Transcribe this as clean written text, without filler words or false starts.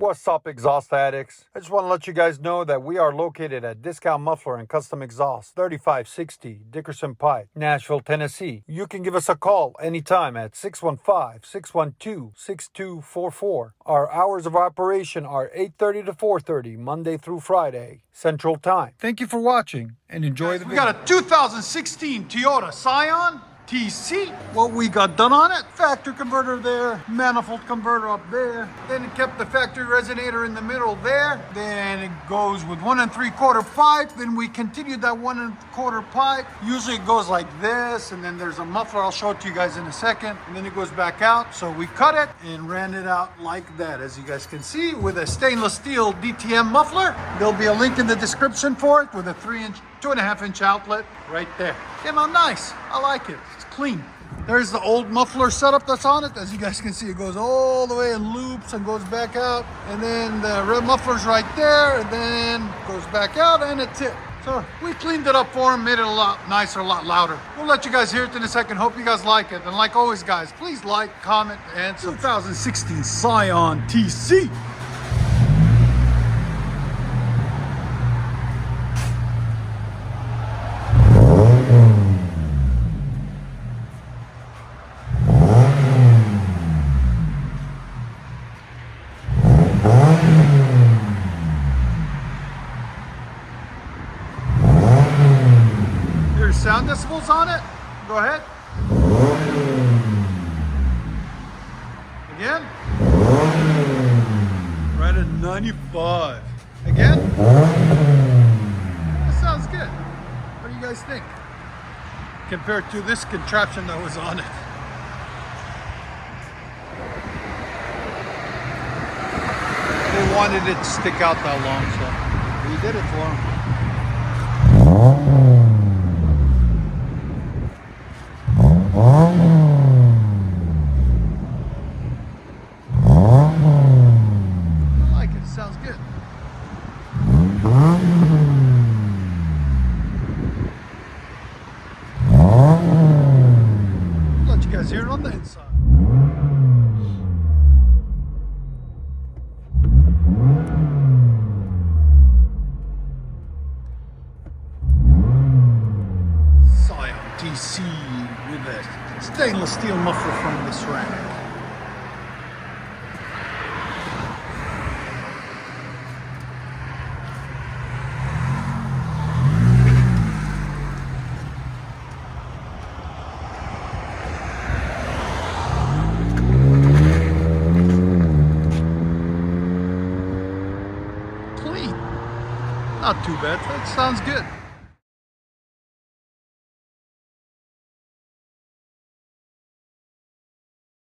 What's up, exhaust addicts? I just want to let you guys know that we are located at Discount Muffler and Custom Exhaust, 3560 Dickerson Pike, Nashville, Tennessee. You can give us a call anytime at 615-612-6244. Our hours of operation are 8:30 to 4:30, Monday through Friday, Central Time. Thank you for watching and enjoy the video. We got a 2016 Toyota Scion TC. What we got done on it, factory converter there, manifold converter up there, then it kept the factory resonator in the middle there, then it goes with 1 3/4 pipe, then we continued that 1 1/4 pipe. Usually it goes like this, and then there's a muffler, I'll show it to you guys in a second, and then it goes back out. So we cut it and ran it out like that, as you guys can see, with a stainless steel DTM muffler. There'll be a link in the description for it with a 2.5-inch outlet right there. Came out nice. I like it. It's clean. There's the old muffler setup that's on it. As you guys can see, it goes all the way and loops and goes back out. And then the red muffler's right there, and then goes back out, and it's it. So we cleaned it up for him, made it a lot nicer, a lot louder. We'll let you guys hear it in a second. Hope you guys like it. And like always, guys, please like, comment, and 2016 Scion TC. Sound decibels on it. Go ahead. Again. Right at 95. Again. That sounds good. What do you guys think? Compared to this contraption that was on it. They wanted it to stick out that long, so we did it for them. Sounds good. Let you guys hear it on the inside. Scion TC with a stainless steel muffler from the ceramic. Not too bad. That sounds good.